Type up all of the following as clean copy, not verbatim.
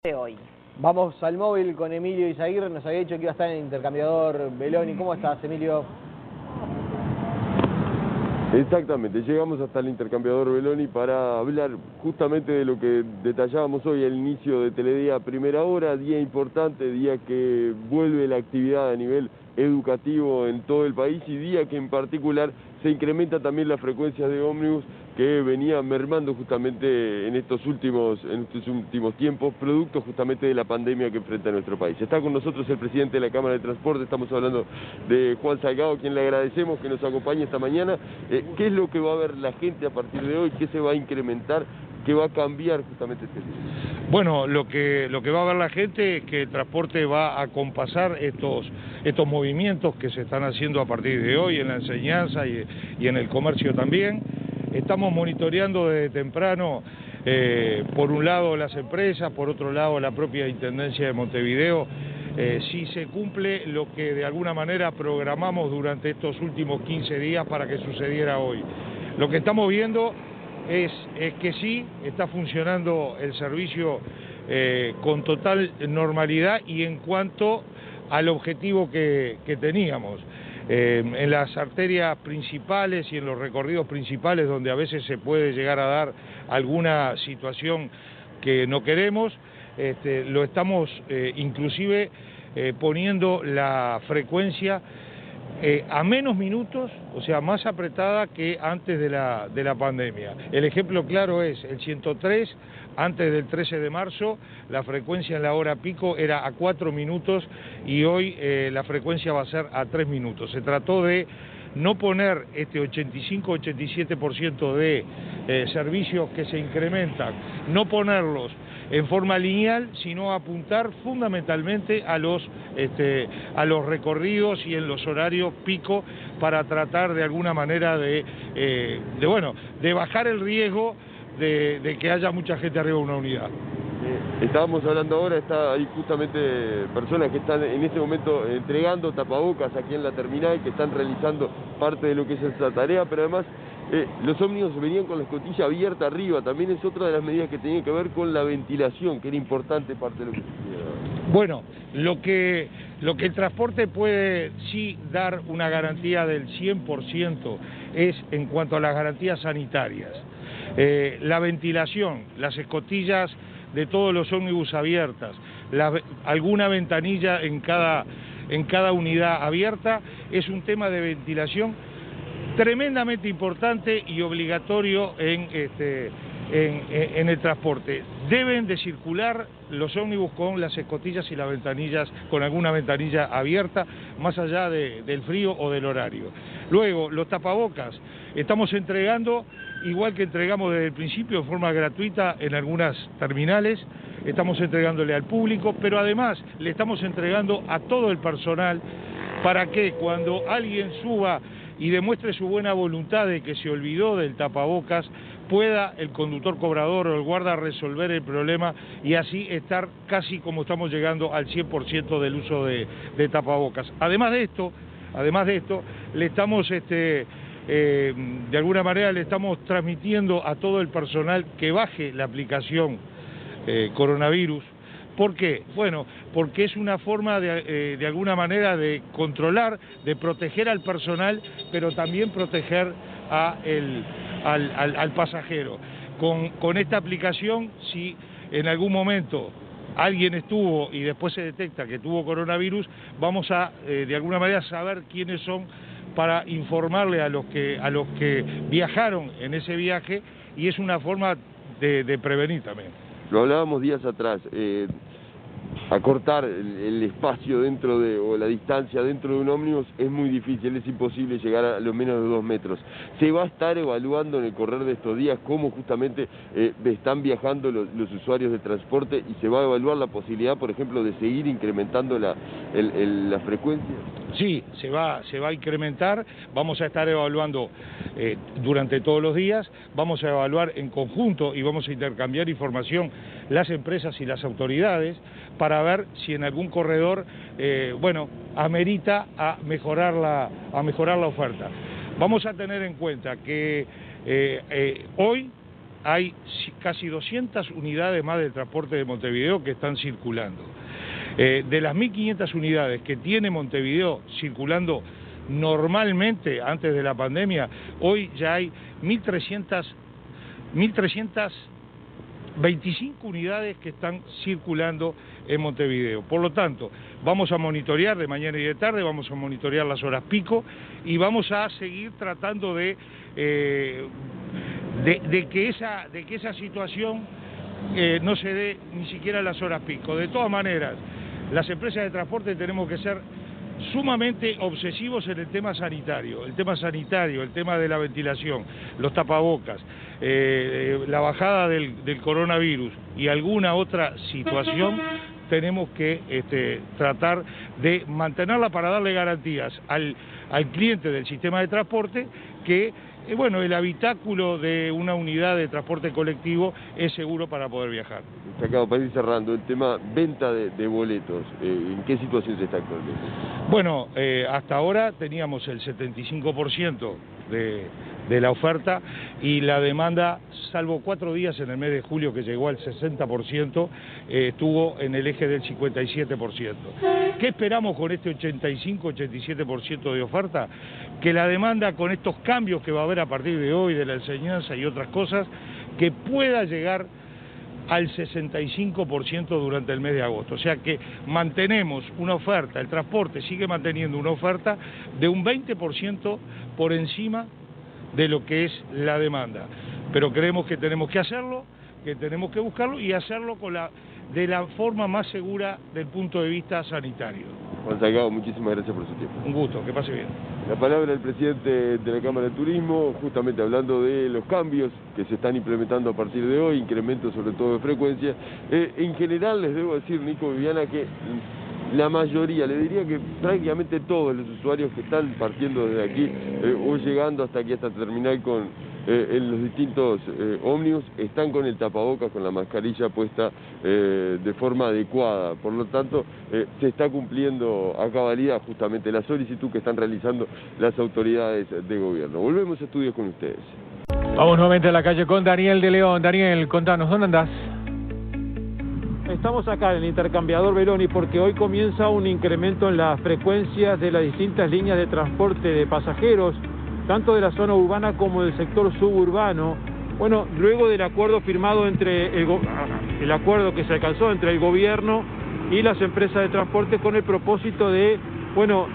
de hoy. Vamos al móvil con Emilio Izaguirre, nos había dicho que iba a estar en el intercambiador Beloni. ¿Cómo estás, Emilio? Exactamente, llegamos hasta el intercambiador Beloni para hablar justamente de lo que detallábamos hoy al inicio de Teledía a primera hora, día importante, día que vuelve la actividad a nivel educativo en todo el país y día que en particular se incrementa también la frecuencia de ómnibus que venía mermando justamente en estos últimos tiempos, producto justamente de la pandemia que enfrenta nuestro país. Está con nosotros el presidente de la Cámara de Transporte, estamos hablando de Juan Salgado, a quien le agradecemos que nos acompañe esta mañana. ¿Qué es lo que va a ver la gente a partir de hoy? ¿Qué se va a incrementar? ¿Qué va a cambiar justamente este día? Bueno, lo que va a ver la gente es que el transporte va a acompasar estos movimientos que se están haciendo a partir de hoy en la enseñanza y en el comercio también. Estamos monitoreando desde temprano, por un lado las empresas, por otro lado la propia Intendencia de Montevideo, si se cumple lo que de alguna manera programamos durante estos últimos 15 días para que sucediera hoy. Lo que estamos viendo es que sí, está funcionando el servicio con total normalidad y en cuanto al objetivo que teníamos. En las arterias principales y en los recorridos principales donde a veces se puede llegar a dar alguna situación que no queremos, lo estamos inclusive poniendo la frecuencia a menos minutos, o sea, más apretada que antes de la pandemia. El ejemplo claro es el 103, antes del 13 de marzo, la frecuencia en la hora pico era a 4 minutos y hoy la frecuencia va a ser a 3 minutos. Se trató de no poner este 85-87% de servicios que se incrementan, no ponerlos en forma lineal, sino apuntar fundamentalmente a los recorridos y en los horarios pico para tratar de alguna manera de bajar el riesgo de que haya mucha gente arriba de una unidad. Estábamos hablando ahora, está ahí justamente personas que están en este momento entregando tapabocas aquí en la terminal, que están realizando parte de lo que es esa tarea, pero además los ómnibus venían con la escotilla abierta arriba, también es otra de las medidas que tenían que ver con la ventilación, que era importante parte de lo que sucedía. Bueno, lo que el transporte puede sí dar una garantía del 100% es en cuanto a las garantías sanitarias. La ventilación, las escotillas de todos los ómnibus abiertas, alguna ventanilla en cada unidad abierta, es un tema de ventilación tremendamente importante y obligatorio en el transporte. Deben de circular los ómnibus con las escotillas y las ventanillas, con alguna ventanilla abierta, más allá del frío o del horario. Luego, los tapabocas, estamos entregando, igual que entregamos desde el principio, en forma gratuita en algunas terminales, estamos entregándole al público, pero además le estamos entregando a todo el personal para que cuando alguien suba y demuestre su buena voluntad de que se olvidó del tapabocas, pueda el conductor cobrador o el guarda resolver el problema y así estar casi como estamos llegando al 100% del uso de tapabocas. Además de esto, le estamos, de alguna manera le estamos transmitiendo a todo el personal que baje la aplicación coronavirus. ¿Por qué? Bueno, porque es una forma de alguna manera de controlar, de proteger al personal, pero también proteger al pasajero. Con esta aplicación, si en algún momento alguien estuvo y después se detecta que tuvo coronavirus, vamos a de alguna manera saber quiénes son para informarle a los que viajaron en ese viaje, y es una forma de prevenir también. Lo hablábamos días atrás, acortar el espacio o la distancia dentro de un ómnibus es muy difícil, es imposible llegar a lo menos de 2 metros. Se va a estar evaluando en el correr de estos días cómo justamente están viajando los usuarios de transporte y se va a evaluar la posibilidad, por ejemplo, de seguir incrementando la frecuencia. Sí, se va a incrementar, vamos a estar evaluando durante todos los días, vamos a evaluar en conjunto y vamos a intercambiar información las empresas y las autoridades para ver si en algún corredor, amerita a mejorar la oferta. Vamos a tener en cuenta que hoy hay casi 200 unidades más del transporte de Montevideo que están circulando. De las 1.500 unidades que tiene Montevideo circulando normalmente antes de la pandemia, hoy ya hay 1.325 unidades que están circulando en Montevideo. Por lo tanto, vamos a monitorear de mañana y de tarde, vamos a monitorear las horas pico y vamos a seguir tratando de que esa situación no se dé ni siquiera en las horas pico. De todas maneras, las empresas de transporte tenemos que ser sumamente obsesivos en el tema sanitario, el tema de la ventilación, los tapabocas, la bajada del coronavirus y alguna otra situación. Tenemos que tratar de mantenerla para darle garantías al cliente del sistema de transporte que bueno, el habitáculo de una unidad de transporte colectivo es seguro para poder viajar. Destacado, para ir cerrando, el tema venta de boletos, ¿en qué situación se está actualmente? Bueno, hasta ahora teníamos el 75% de la oferta y la demanda, salvo 4 días en el mes de julio que llegó al 60%, estuvo en el eje del 57%. ¿Qué esperamos con este 85-87% de oferta? Que la demanda, con estos cambios que va a haber a partir de hoy, de la enseñanza y otras cosas, que pueda llegar al 65% durante el mes de agosto. O sea que mantenemos una oferta, el transporte sigue manteniendo una oferta de un 20% por encima de lo que es la demanda. Pero creemos que tenemos que hacerlo, que tenemos que buscarlo y hacerlo de la forma más segura del punto de vista sanitario. Juan Salgado, muchísimas gracias por su tiempo. Un gusto, que pase bien. La palabra del presidente de la Cámara de Turismo, justamente hablando de los cambios que se están implementando a partir de hoy, incrementos sobre todo de frecuencia. En general les debo decir, Nico, Viviana, que la mayoría, le diría que prácticamente todos los usuarios que están partiendo desde aquí o llegando hasta aquí, hasta el terminal en los distintos ómnibus, están con el tapabocas, con la mascarilla puesta de forma adecuada. Por lo tanto, se está cumpliendo a cabalidad justamente la solicitud que están realizando las autoridades de gobierno. Volvemos a estudios con ustedes. Vamos nuevamente a la calle con Daniel de León. Daniel, contanos, ¿dónde andás? Estamos acá en el intercambiador Beloni porque hoy comienza un incremento en las frecuencias de las distintas líneas de transporte de pasajeros, tanto de la zona urbana como del sector suburbano. Bueno, luego del acuerdo firmado entre el acuerdo que se alcanzó entre el gobierno y las empresas de transporte con el propósito de, bueno,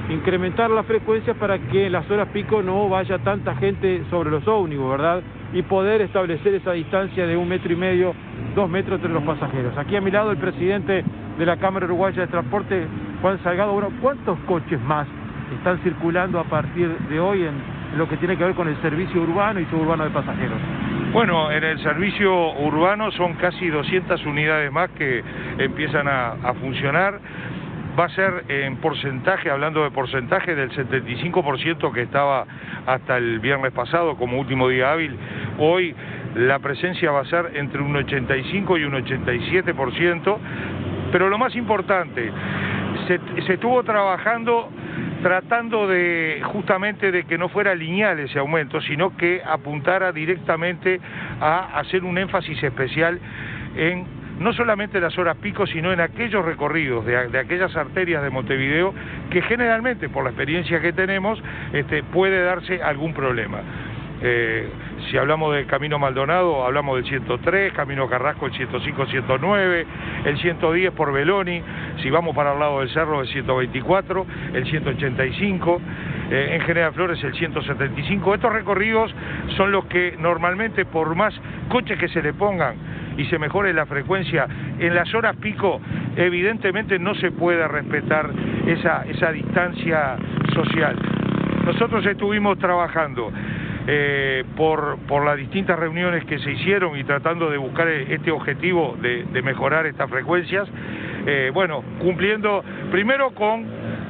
incrementar la frecuencia para que en las horas pico no vaya tanta gente sobre los ómnibus, ¿verdad? Y poder establecer esa distancia de 1,5 metros, 2 metros entre los pasajeros. Aquí a mi lado el presidente de la Cámara Uruguaya de Transporte, Juan Salgado. Bueno, ¿cuántos coches más están circulando a partir de hoy en lo que tiene que ver con el servicio urbano y suburbano de pasajeros? Bueno, en el servicio urbano son casi 200 unidades más que empiezan a funcionar. Va a ser en porcentaje, hablando de porcentaje, del 75% que estaba hasta el viernes pasado como último día hábil. Hoy la presencia va a ser entre un 85 y un 87%, pero lo más importante, se estuvo trabajando tratando de justamente de que no fuera lineal ese aumento, sino que apuntara directamente a hacer un énfasis especial en no solamente las horas pico, sino en aquellos recorridos de aquellas arterias de Montevideo que generalmente, por la experiencia que tenemos, puede darse algún problema. Si hablamos del Camino Maldonado, hablamos del 103, Camino Carrasco el 105, 109, el 110 por Beloni, si vamos para el lado del Cerro el 124, el 185, en General Flores el 175. Estos recorridos son los que normalmente, por más coches que se le pongan y se mejore la frecuencia, en las horas pico evidentemente no se puede respetar esa distancia social. Nosotros estuvimos trabajando por las distintas reuniones que se hicieron y tratando de buscar este objetivo de mejorar estas frecuencias, bueno, cumpliendo primero con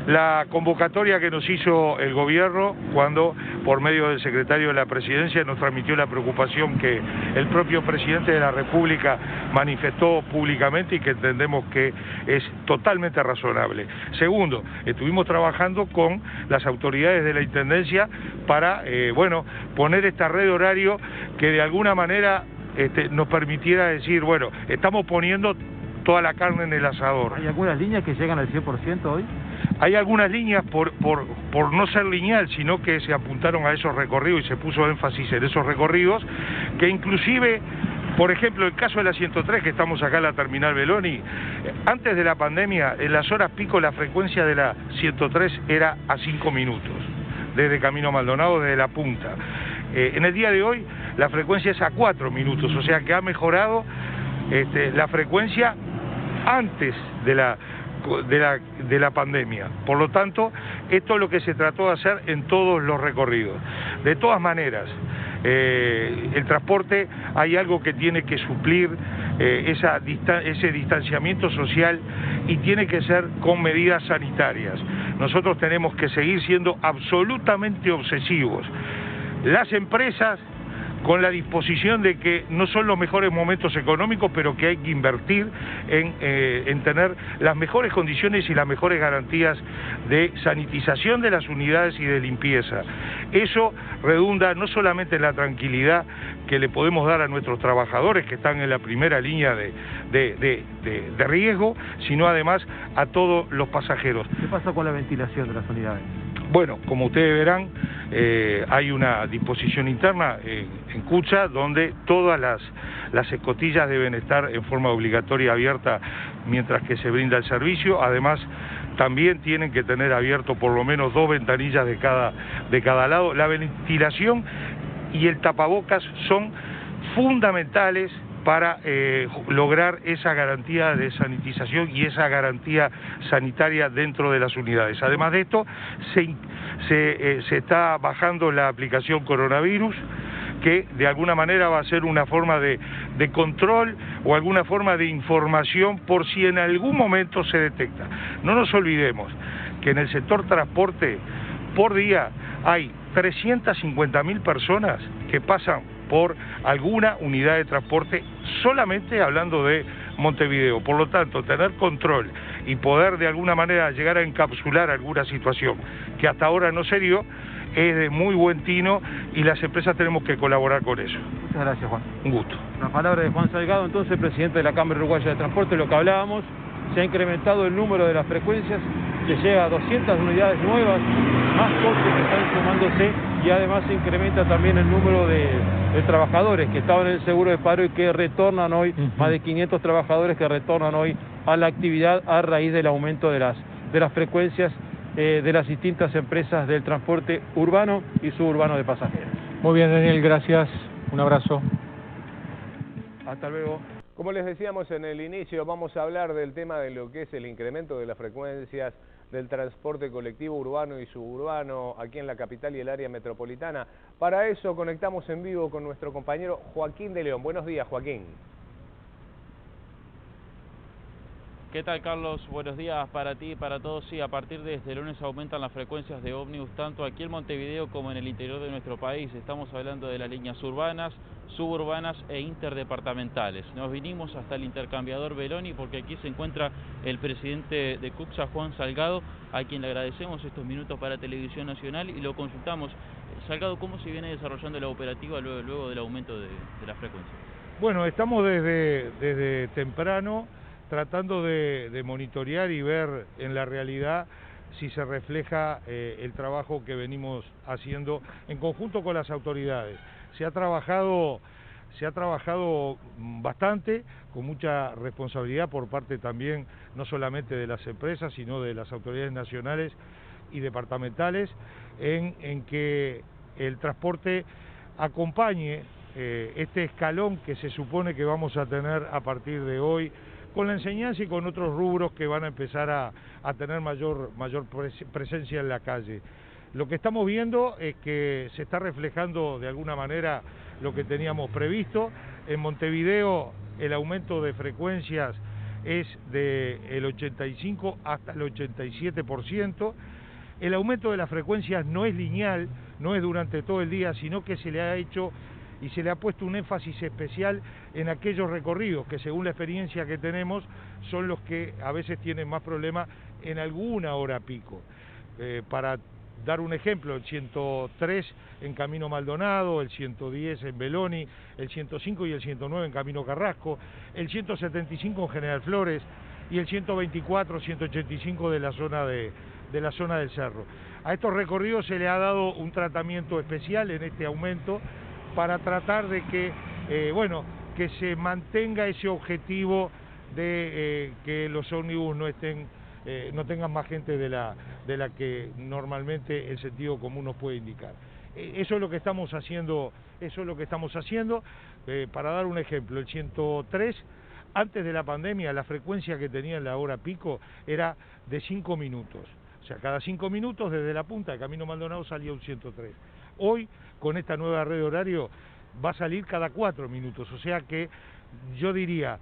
la convocatoria que nos hizo el gobierno cuando, por medio del secretario de la Presidencia, nos transmitió la preocupación que el propio presidente de la República manifestó públicamente y que entendemos que es totalmente razonable. Segundo, estuvimos trabajando con las autoridades de la Intendencia para, poner esta red de horario que de alguna manera nos permitiera decir, bueno, estamos poniendo toda la carne en el asador. ¿Hay algunas líneas que llegan al 100% hoy? Hay algunas líneas por no ser lineal, sino que se apuntaron a esos recorridos y se puso énfasis en esos recorridos, que inclusive, por ejemplo, el caso de la 103, que estamos acá en la terminal Beloni, antes de la pandemia, en las horas pico la frecuencia de la 103 era a 5 minutos, desde Camino Maldonado, desde la punta. En el día de hoy la frecuencia es a 4 minutos, o sea que ha mejorado la frecuencia antes de la pandemia. Por lo tanto, esto es lo que se trató de hacer en todos los recorridos. De todas maneras, el transporte, hay algo que tiene que suplir ese distanciamiento social y tiene que ser con medidas sanitarias. Nosotros tenemos que seguir siendo absolutamente obsesivos. Las empresas, con la disposición de que no son los mejores momentos económicos, pero que hay que invertir en tener las mejores condiciones y las mejores garantías de sanitización de las unidades y de limpieza. Eso redunda no solamente en la tranquilidad que le podemos dar a nuestros trabajadores que están en la primera línea de riesgo, sino además a todos los pasajeros. ¿Qué pasa con la ventilación de las unidades? Bueno, como ustedes verán, hay una disposición interna en Cucha donde todas las escotillas deben estar en forma obligatoria abierta mientras que se brinda el servicio. Además, también tienen que tener abierto por lo menos 2 ventanillas de cada lado. La ventilación y el tapabocas son fundamentales para lograr esa garantía de sanitización y esa garantía sanitaria dentro de las unidades. Además de esto, se está bajando la aplicación coronavirus, que de alguna manera va a ser una forma de control o alguna forma de información por si en algún momento se detecta. No nos olvidemos que en el sector transporte por día hay 350.000 personas que pasan por alguna unidad de transporte, solamente hablando de Montevideo. Por lo tanto, tener control y poder de alguna manera llegar a encapsular alguna situación que hasta ahora no se dio, es de muy buen tino y las empresas tenemos que colaborar con eso. Muchas gracias, Juan. Un gusto. La palabra de Juan Salgado, entonces, presidente de la Cámara Uruguaya de Transporte. Lo que hablábamos, se ha incrementado el número de las frecuencias, se llega a 200 unidades nuevas, más coches que están sumándose, y además se incrementa también el número de trabajadores que estaban en el seguro de paro y que retornan hoy, más de 500 trabajadores que retornan hoy a la actividad a raíz del aumento de las frecuencias de las distintas empresas del transporte urbano y suburbano de pasajeros. Muy bien, Daniel, gracias. Un abrazo. Hasta luego. Como les decíamos en el inicio, vamos a hablar del tema de lo que es el incremento de las frecuencias del transporte colectivo urbano y suburbano aquí en la capital y el área metropolitana. Para eso conectamos en vivo con nuestro compañero Joaquín de León. Buenos días, Joaquín. ¿Qué tal, Carlos? Buenos días para ti y para todos. Sí, a partir de este lunes aumentan las frecuencias de ómnibus tanto aquí en Montevideo como en el interior de nuestro país. Estamos hablando de las líneas urbanas, suburbanas e interdepartamentales. Nos vinimos hasta el intercambiador Beloni porque aquí se encuentra el presidente de Cucha, Juan Salgado, a quien le agradecemos estos minutos para Televisión Nacional y lo consultamos. Salgado, ¿cómo se viene desarrollando la operativa luego del aumento de la frecuencia? Bueno, estamos desde temprano tratando de monitorear y ver en la realidad si se refleja el trabajo que venimos haciendo en conjunto con las autoridades. Se ha trabajado bastante, con mucha responsabilidad por parte también, no solamente de las empresas, sino de las autoridades nacionales y departamentales, en que el transporte acompañe este escalón que se supone que vamos a tener a partir de hoy, con la enseñanza y con otros rubros que van a empezar a tener mayor presencia en la calle. Lo que estamos viendo es que se está reflejando de alguna manera lo que teníamos previsto. En Montevideo el aumento de frecuencias es del 85 hasta el 87%. El aumento de las frecuencias no es lineal, no es durante todo el día, sino que se le ha hecho y se le ha puesto un énfasis especial en aquellos recorridos que, según la experiencia que tenemos, son los que a veces tienen más problemas en alguna hora pico. Para dar un ejemplo, el 103 en Camino Maldonado, el 110 en Beloni, el 105 y el 109 en Camino Carrasco, el 175 en General Flores y el 124, 185 de la zona del Cerro. A estos recorridos se le ha dado un tratamiento especial en este aumento para tratar de que, que se mantenga ese objetivo de que los ómnibus no tengan más gente de la que normalmente el sentido común nos puede indicar. Eso es lo que estamos haciendo, para dar un ejemplo, el 103, antes de la pandemia, la frecuencia que tenía en la hora pico era de 5 minutos. O sea, cada 5 minutos desde la punta de Camino Maldonado salía un 103. Hoy, con esta nueva red de horario, va a salir cada 4 minutos. O sea que yo diría,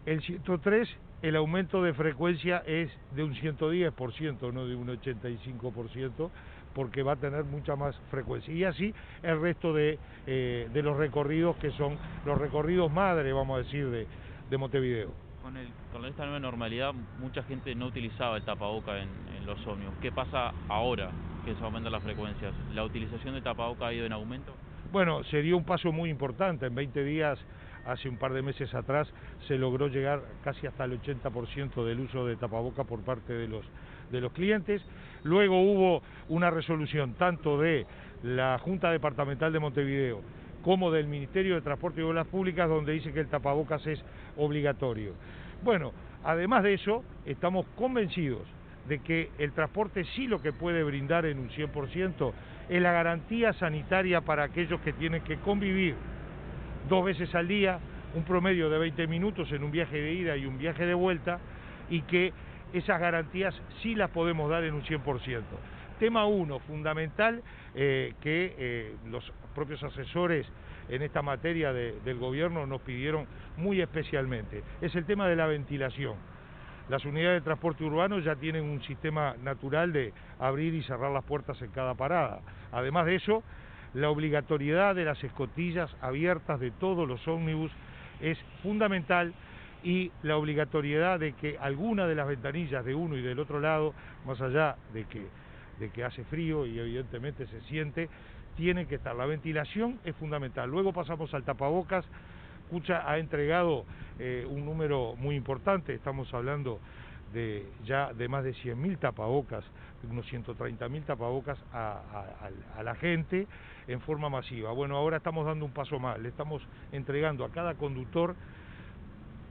el 103, el aumento de frecuencia es de un 110%, no de un 85%, porque va a tener mucha más frecuencia. Y así el resto de los recorridos, que son los recorridos madre, vamos a decir, de Montevideo. Con esta nueva normalidad, mucha gente no utilizaba el tapaboca en los ómnibus. ¿Qué pasa ahora que se aumentan las frecuencias? ¿La utilización de tapaboca ha ido en aumento? Bueno, se dio un paso muy importante. En 20 días, hace un par de meses atrás, se logró llegar casi hasta el 80% del uso de tapaboca por parte de los clientes. Luego hubo una resolución tanto de la Junta Departamental de Montevideo como del Ministerio de Transporte y Obras Públicas, donde dice que el tapabocas es obligatorio. Bueno, además de eso, estamos convencidos de que el transporte sí lo que puede brindar en un 100% es la garantía sanitaria para aquellos que tienen que convivir 2 veces al día, un promedio de 20 minutos en un viaje de ida y un viaje de vuelta, y que esas garantías sí las podemos dar en un 100%. Tema 1, fundamental, que los propios asesores en esta materia del gobierno nos pidieron muy especialmente, es el tema de la ventilación. Las unidades de transporte urbano ya tienen un sistema natural de abrir y cerrar las puertas en cada parada. Además de eso, la obligatoriedad de las escotillas abiertas de todos los ómnibus es fundamental, y la obligatoriedad de que alguna de las ventanillas de uno y del otro lado, más allá de que hace frío y evidentemente se siente, tiene que estar. La ventilación es fundamental. Luego pasamos al tapabocas. Cucha ha entregado un número muy importante, estamos hablando ya de más de 100.000 tapabocas, unos 130.000 tapabocas a la gente en forma masiva. Bueno, ahora estamos dando un paso más, le estamos entregando a cada conductor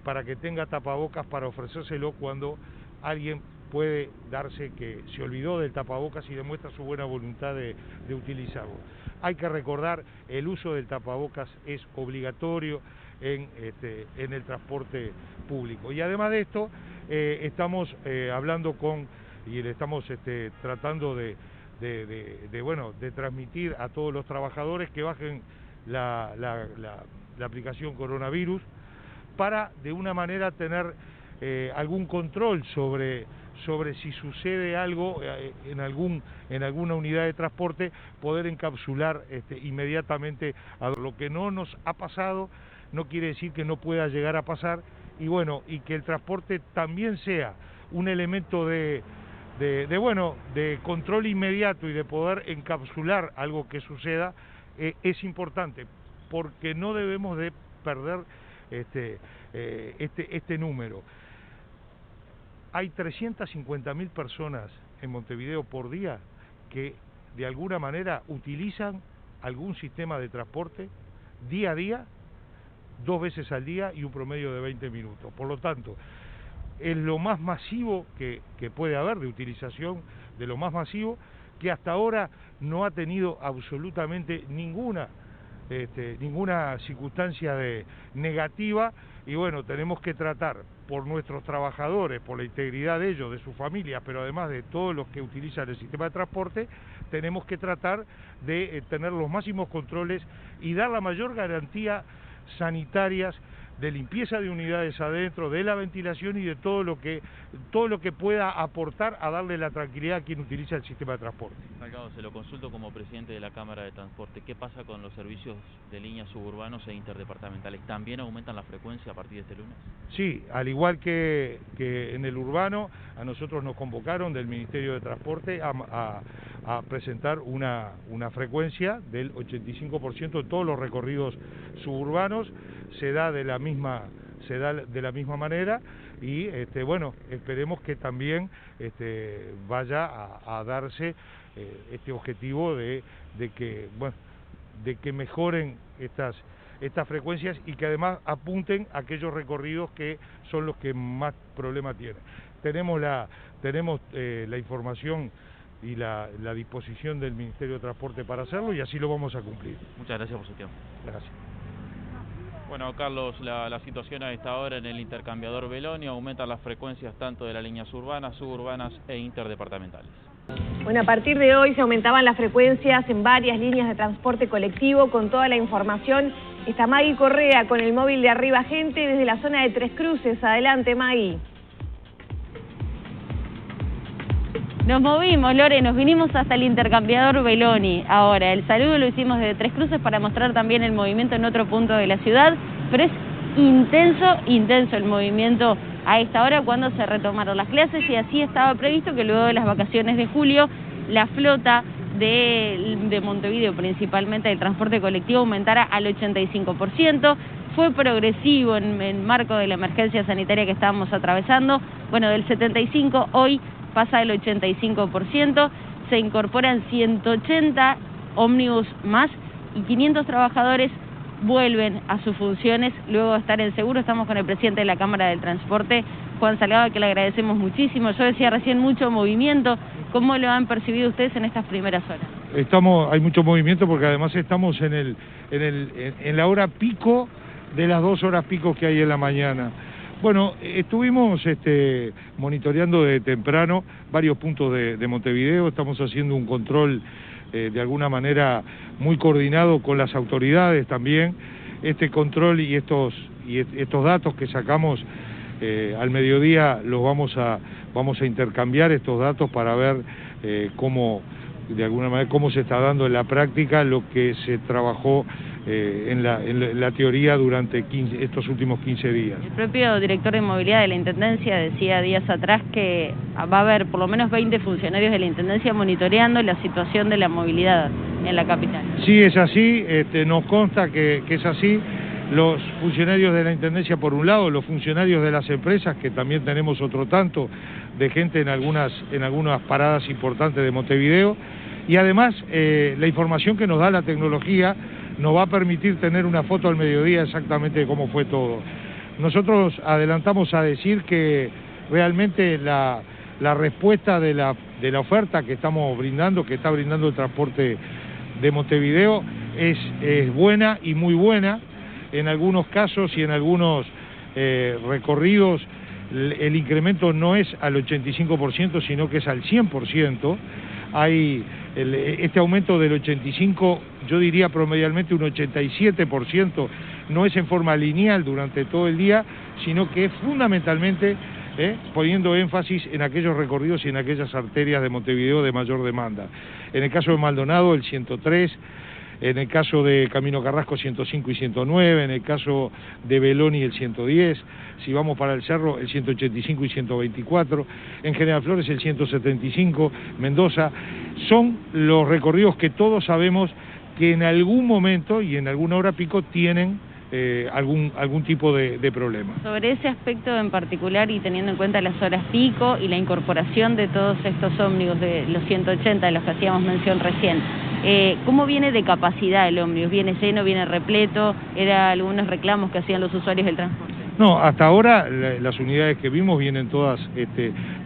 para que tenga tapabocas para ofrecérselo cuando alguien puede darse que se olvidó del tapabocas y demuestra su buena voluntad de utilizarlo. Hay que recordar, el uso del tapabocas es obligatorio en el transporte público. Y además de esto, estamos hablando y le estamos tratando de transmitir a todos los trabajadores que bajen la aplicación coronavirus, para de una manera tener algún control sobre si sucede algo en alguna unidad de transporte, poder encapsular inmediatamente a lo que no nos ha pasado. No quiere decir que no pueda llegar a pasar, y que el transporte también sea un elemento de control inmediato y de poder encapsular algo que suceda, es importante, porque no debemos de perder este número. Hay 350.000 personas en Montevideo por día que de alguna manera utilizan algún sistema de transporte día a día, 2 veces al día y un promedio de 20 minutos. Por lo tanto, es lo más masivo que puede haber de utilización, de lo más masivo, que hasta ahora no ha tenido absolutamente ninguna circunstancia negativa, y tenemos que tratar por nuestros trabajadores, por la integridad de ellos, de sus familias, pero además de todos los que utilizan el sistema de transporte, tenemos que tratar de tener los máximos controles y dar la mayor garantía sanitarias de limpieza de unidades adentro, de la ventilación y de todo lo que pueda aportar a darle la tranquilidad a quien utiliza el sistema de transporte. Salgado, se lo consulto como presidente de la Cámara de Transporte. ¿Qué pasa con los servicios de líneas suburbanos e interdepartamentales? ¿También aumentan la frecuencia a partir de este lunes? Sí, al igual que en el urbano, a nosotros nos convocaron del Ministerio de Transporte a presentar una frecuencia del 85% en todos los recorridos suburbanos. Se da de la misma manera y bueno, esperemos que también vaya a darse este objetivo de que mejoren estas frecuencias y que además apunten a aquellos recorridos que son los que más problemas tienen. Tenemos la información y la disposición del Ministerio de Transporte para hacerlo y así lo vamos a cumplir. Muchas gracias por su tiempo. Gracias. Bueno, Carlos, la situación a esta hora en el intercambiador Beloni, aumentan las frecuencias tanto de las líneas urbanas, suburbanas e interdepartamentales. Bueno, a partir de hoy se aumentaban las frecuencias en varias líneas de transporte colectivo. Con toda la información está Maggie Correa con el móvil de Arriba Gente desde la zona de Tres Cruces. Adelante, Maggie. Nos movimos, Lore, nos vinimos hasta el intercambiador Beloni. Ahora, el saludo lo hicimos desde Tres Cruces para mostrar también el movimiento en otro punto de la ciudad, pero es intenso el movimiento a esta hora cuando se retomaron las clases y así estaba previsto que luego de las vacaciones de julio la flota de Montevideo, principalmente del transporte colectivo, aumentara al 85%. Fue progresivo en marco de la emergencia sanitaria que estábamos atravesando. Bueno, del 75% hoy pasa del 85%, se incorporan 180 ómnibus más y 500 trabajadores vuelven a sus funciones luego de estar en seguro. Estamos con el presidente de la Cámara del Transporte, Juan Salgado, que le agradecemos muchísimo. Yo decía recién mucho movimiento. ¿Cómo lo han percibido ustedes en estas primeras horas? Hay mucho movimiento porque además estamos en la hora pico de las 2 horas pico que hay en la mañana. Bueno, estuvimos monitoreando de temprano varios puntos de Montevideo, estamos haciendo un control de alguna manera muy coordinado con las autoridades también. Este control y estos datos que sacamos al mediodía los vamos a intercambiar estos datos para ver cómo se está dando en la práctica lo que se trabajó en la teoría durante estos últimos 15 días. El propio director de movilidad de la Intendencia decía días atrás que va a haber por lo menos 20 funcionarios de la Intendencia monitoreando la situación de la movilidad en la capital. Sí, es así, nos consta que es así. Los funcionarios de la Intendencia por un lado, los funcionarios de las empresas, que también tenemos otro tanto de gente en algunas paradas importantes de Montevideo, y además la información que nos da la tecnología nos va a permitir tener una foto al mediodía exactamente de cómo fue todo. Nosotros adelantamos a decir que realmente la respuesta de la oferta que estamos brindando, que está brindando el transporte de Montevideo, es buena y muy buena. En algunos casos y en algunos recorridos el incremento no es al 85%, sino que es al 100%. Hay este aumento del 85%, yo diría promedialmente un 87%, no es en forma lineal durante todo el día, sino que es fundamentalmente poniendo énfasis en aquellos recorridos y en aquellas arterias de Montevideo de mayor demanda. En el caso de Maldonado, el 103%, en el caso de Camino Carrasco 105 y 109, en el caso de Beloni el 110, si vamos para el Cerro el 185 y 124, en General Flores el 175, Mendoza. Son los recorridos que todos sabemos que en algún momento y en alguna hora pico tienen algún tipo de problema. Sobre ese aspecto en particular y teniendo en cuenta las horas pico y la incorporación de todos estos ómnibus, de los 180 de los que hacíamos mención recién, ¿cómo viene de capacidad el ómnibus? ¿Viene lleno, viene repleto? ¿Eran algunos reclamos que hacían los usuarios del transporte? No, hasta ahora las unidades que vimos vienen todas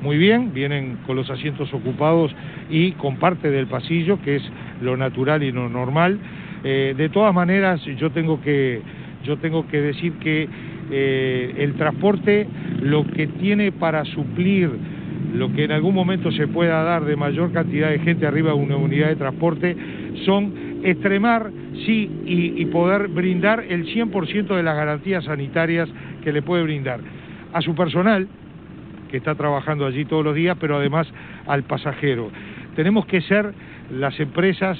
muy bien, vienen con los asientos ocupados y con parte del pasillo, que es lo natural y lo normal. De todas maneras, yo tengo que decir que el transporte lo que tiene para suplir lo que en algún momento se pueda dar de mayor cantidad de gente arriba de una unidad de transporte son extremar, sí, y poder brindar el 100% de las garantías sanitarias que le puede brindar a su personal, que está trabajando allí todos los días, pero además al pasajero. Tenemos que ser las empresas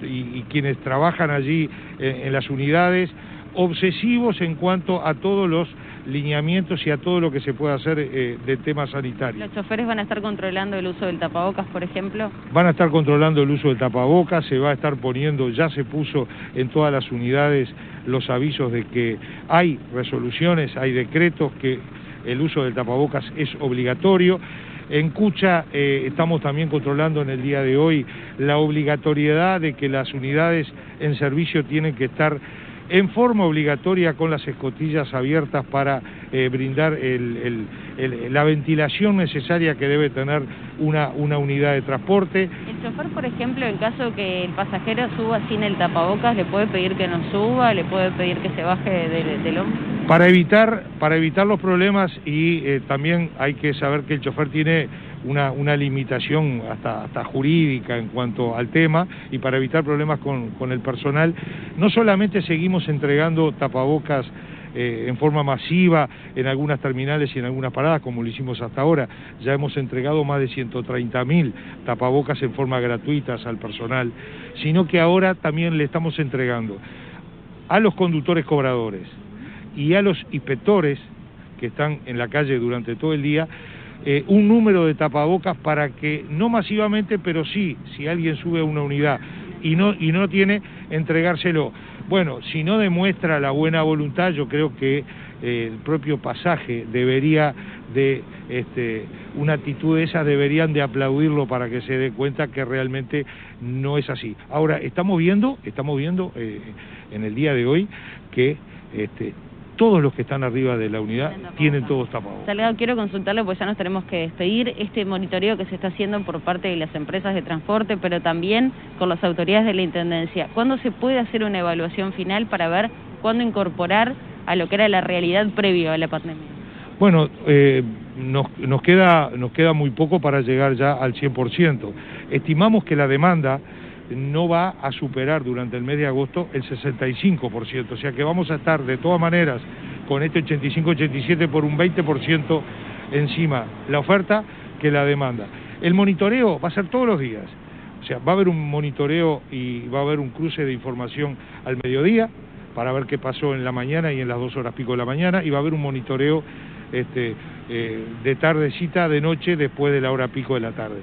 y quienes trabajan allí en las unidades obsesivos en cuanto a todos los lineamientos y a todo lo que se puede hacer de temas sanitarios. ¿Los choferes van a estar controlando el uso del tapabocas, por ejemplo? Van a estar controlando el uso del tapabocas, se va a estar poniendo, ya se puso en todas las unidades los avisos de que hay resoluciones, hay decretos que el uso del tapabocas es obligatorio. En Cucha estamos también controlando en el día de hoy la obligatoriedad de que las unidades en servicio tienen que estar en forma obligatoria con las escotillas abiertas para brindar la ventilación necesaria que debe tener una unidad de transporte. El chofer, por ejemplo, en caso que el pasajero suba sin el tapabocas, ¿le puede pedir que no suba? ¿Le puede pedir que se baje del hombro? Para evitar los problemas y también hay que saber que el chofer tiene una limitación hasta jurídica en cuanto al tema, y para evitar problemas con el personal, no solamente seguimos entregando tapabocas en forma masiva en algunas terminales y en algunas paradas, como lo hicimos hasta ahora, ya hemos entregado más de 130.000 tapabocas en forma gratuita al personal, sino que ahora también le estamos entregando a los conductores cobradores y a los inspectores que están en la calle durante todo el día, un número de tapabocas para que, no masivamente, pero sí, si alguien sube a una unidad y no tiene, entregárselo. Bueno, si no demuestra la buena voluntad, yo creo que el propio pasaje debería de, una actitud de esas deberían de aplaudirlo para que se dé cuenta que realmente no es así. Ahora, estamos viendo en el día de hoy que todos los que están arriba de la unidad tienen todos tapabocas. Salgado, quiero consultarle, pues ya nos tenemos que despedir, este monitoreo que se está haciendo por parte de las empresas de transporte, pero también con las autoridades de la Intendencia. ¿Cuándo se puede hacer una evaluación final para ver cuándo incorporar a lo que era la realidad previa a la pandemia? Bueno, nos queda muy poco para llegar ya al 100%. Estimamos que la demanda no va a superar durante el mes de agosto el 65%, o sea que vamos a estar de todas maneras con este 85-87 por un 20% encima la oferta que la demanda. El monitoreo va a ser todos los días, o sea, va a haber un monitoreo y va a haber un cruce de información al mediodía para ver qué pasó en la mañana y en las 2 horas pico de la mañana, y va a haber un monitoreo de tardecita, de noche, después de la hora pico de la tarde.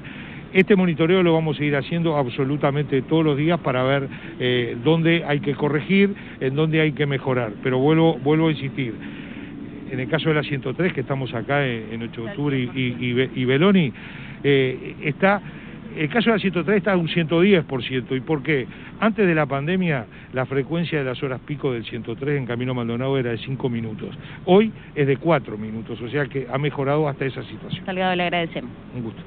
Este monitoreo lo vamos a ir haciendo absolutamente todos los días para ver dónde hay que corregir, en dónde hay que mejorar. Pero vuelvo a insistir, en el caso de la 103, que estamos acá en 8 de octubre y Beloni, el caso de la 103 está a un 110%. ¿Y por qué? Antes de la pandemia, la frecuencia de las horas pico del 103 en Camino Maldonado era de 5 minutos. Hoy es de 4 minutos, o sea que ha mejorado hasta esa situación. Salgado, le agradecemos. Un gusto.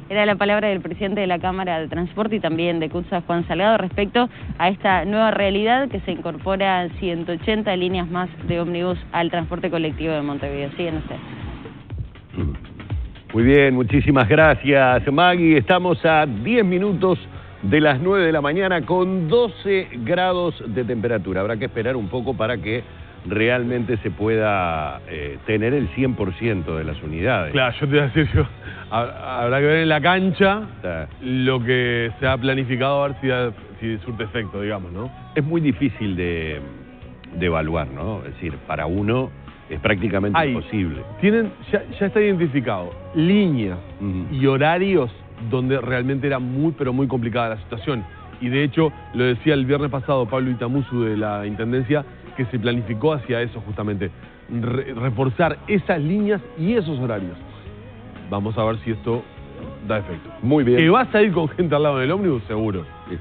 Era la palabra del presidente de la Cámara de Transporte y también de Cucha, Juan Salgado, respecto a esta nueva realidad que se incorpora 180 líneas más de ómnibus al transporte colectivo de Montevideo. Siguen ustedes. Muy bien, muchísimas gracias, Maggie. Estamos a 10 minutos de las 9 de la mañana con 12 grados de temperatura. Habrá que esperar un poco para que realmente se pueda tener el 100% de las unidades. Claro, yo te iba a decir, habrá que ver en la cancha lo que se ha planificado, a ver si surte efecto, digamos, ¿no? Es muy difícil de evaluar, ¿no? Es decir, para uno es prácticamente imposible. Ya está identificado líneas y horarios donde realmente era muy, pero muy complicada la situación. Y de hecho, lo decía el viernes pasado Pablo Itamuzu de la Intendencia, que se planificó hacia eso justamente, reforzar esas líneas y esos horarios. Vamos a ver si esto da efecto. Muy bien. ¿Que vas a ir con gente al lado del ómnibus? Seguro. Sí.